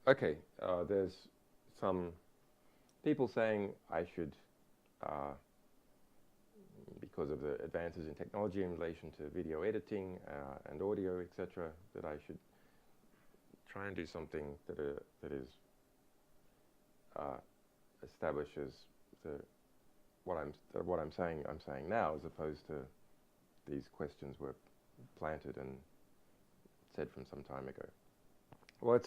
Okay, there's some people saying I should, uh, because of the advances in technology in relation to video editing and audio, etc., that I should try and do something that is establishes the what I'm saying now, as opposed to these questions were planted and said from some time ago. Well,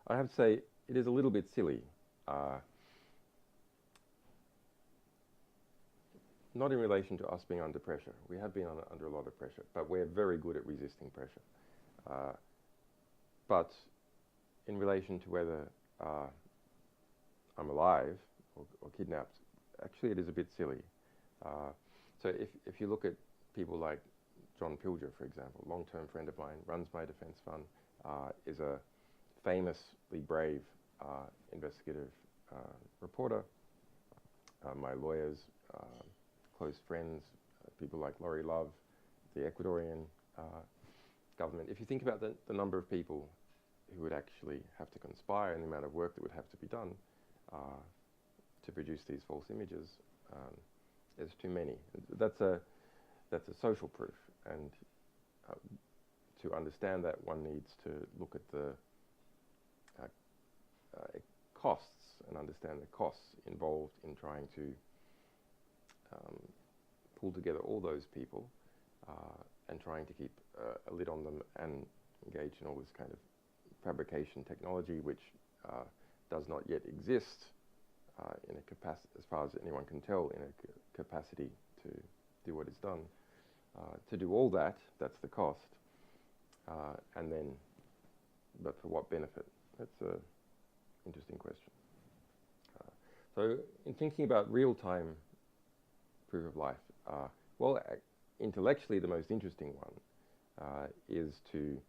I have to say, it is a little bit silly. Not in relation to us being under pressure. We have been under a lot of pressure, but we're very good at resisting pressure. But in relation to whether I'm alive or kidnapped, actually it is a bit silly. So if you look at people like John Pilger, for example, long-term friend of mine, runs my defence fund, is a famously brave investigative reporter. My lawyers, close friends, people like Laurie Love, the Ecuadorian government. If you think about the number of people who would actually have to conspire and the amount of work that would have to be done to produce these false images, there's too many. That's a social proof, and to understand that, one needs to look at the costs and understand the costs involved in trying to pull together all those people and trying to keep a lid on them and engage in all this kind of fabrication technology, which does not yet exist in a capacity, as far as anyone can tell, in a capacity to do what is done. To do all that, that's the cost. And then, but for what benefit? That's an interesting question. So in thinking about real-time proof of life, well, intellectually the most interesting one is to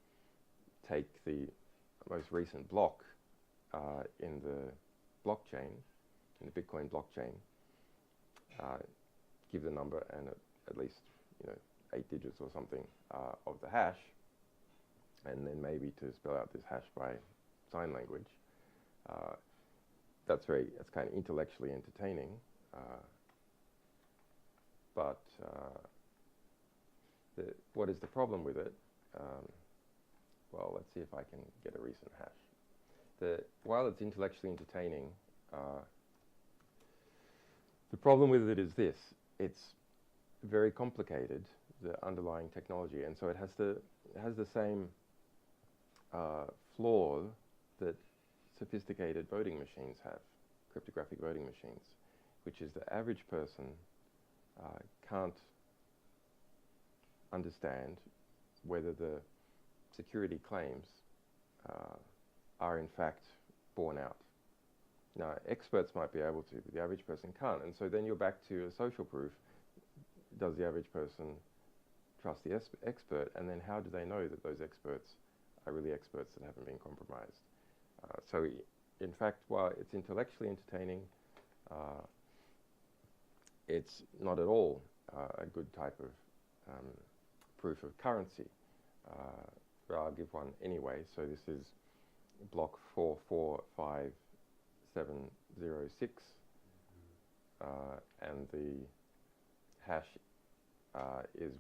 take the most recent block in the blockchain, in the Bitcoin blockchain, give the number and at least 8 digits or something of the hash, and then maybe to spell out this hash by sign language. That's kind of intellectually entertaining, but what is the problem with it? Well, let's see if I can get a recent hash. While it's intellectually entertaining, the problem with it is this: it's very complicated, the underlying technology, and so it has the same flaw that sophisticated voting machines have, cryptographic voting machines, which is the average person can't understand whether the security claims are in fact borne out. Now, experts might be able to, but the average person can't, and so then you're back to a social proof. Does the average person trust the expert, and then how do they know that those experts are really experts that haven't been compromised? So in fact, while it's intellectually entertaining, it's not at all a good type of proof of currency. But I'll give one anyway. So this is block 445706, and the hash is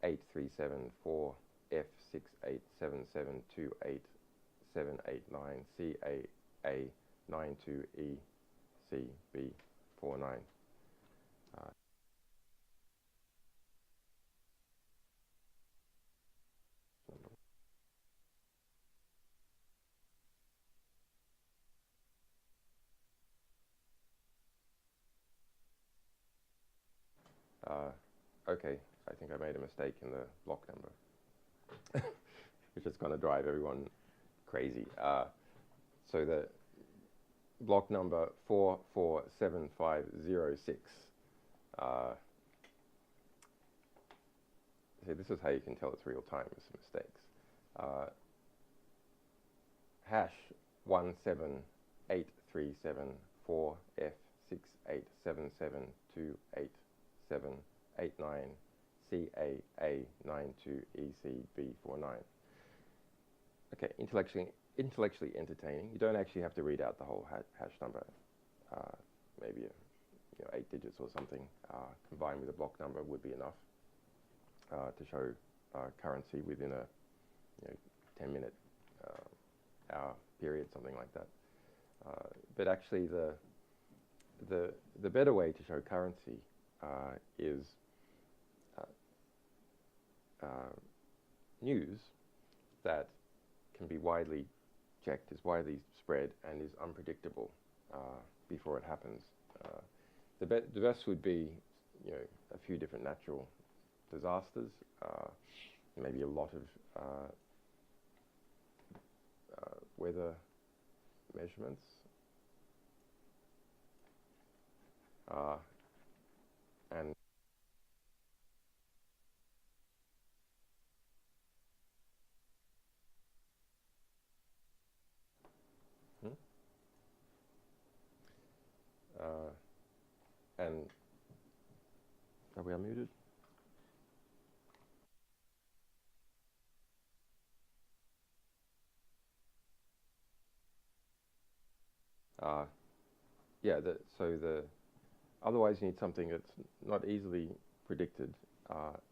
1783742F687728789CAA92ECB49. Okay, I think I made a mistake in the block number, which is going to drive everyone crazy. So the block number 447506. See, this is how you can tell it's real time with some mistakes. Hash 178374687728789CAA92ECB49. Okay, intellectually intellectually entertaining. You don't actually have to read out the whole hash number. Maybe 8 digits or something combined with a block number would be enough to show currency within a 10-minute hour period, something like that. But actually, the better way to show currency is news that can be widely checked, is widely spread, and is unpredictable before it happens. The best would be, a few different natural disasters, maybe a lot of weather measurements, and and are we unmuted? Yeah, otherwise you need something that's not easily predicted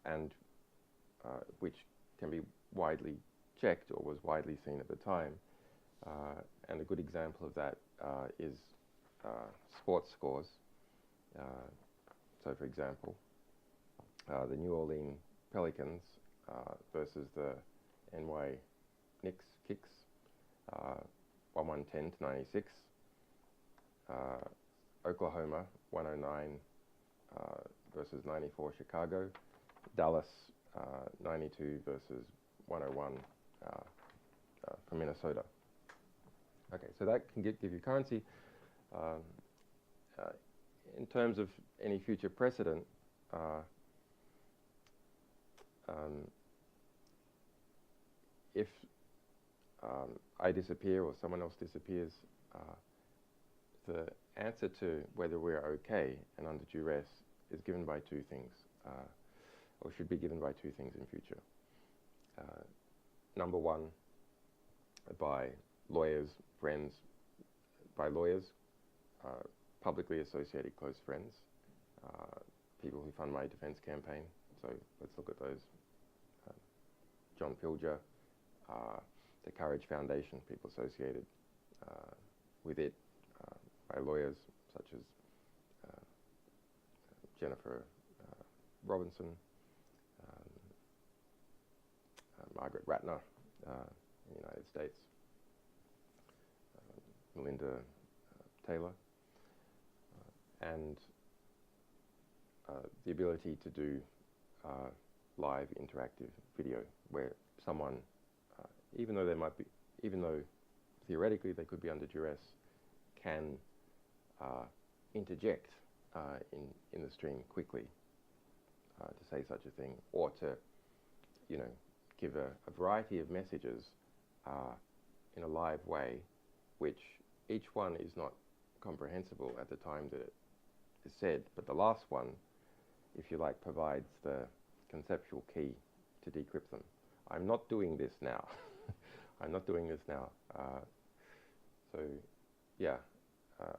and which can be widely checked or was widely seen at the time. And a good example of that is sports scores. So, for example, the New Orleans Pelicans versus the NY Knicks, 110-96. Oklahoma 109 versus 94 Chicago. Dallas 92 versus 101 for Minnesota. Okay, so that can give you currency. In terms of any future precedent, if I disappear or someone else disappears, the answer to whether we're okay and under duress is given by two things, or should be given by two things in future. Number one, by lawyers, friends, publicly associated close friends, people who fund my defense campaign. So let's look at those. John Pilger, the Courage Foundation, people associated with it, by lawyers such as Jennifer Robinson, Margaret Ratner in the United States, Melinda Taylor, and the ability to do live interactive video where someone, even though theoretically they could be under duress, can interject in the stream quickly to say such a thing, or to, give a variety of messages in a live way, which each one is not comprehensible at the time that it is said, but the last one, if you like, provides the conceptual key to decrypt them. I'm not doing this now. I'm not doing this now. So, yeah,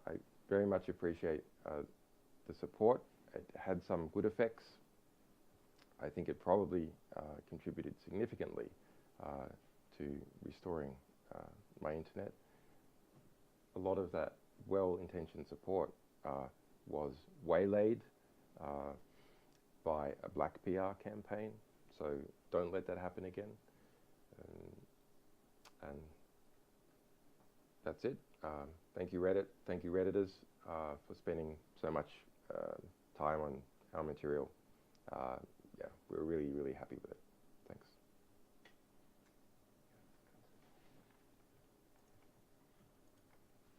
I very much appreciate the support. It had some good effects. I think it probably contributed significantly to restoring my internet. A lot of that well-intentioned support was waylaid by a black PR campaign, so don't let that happen again. And that's it. Thank you, Reddit. Thank you, Redditors, for spending so much time on our material. Yeah, we're really, really happy with it.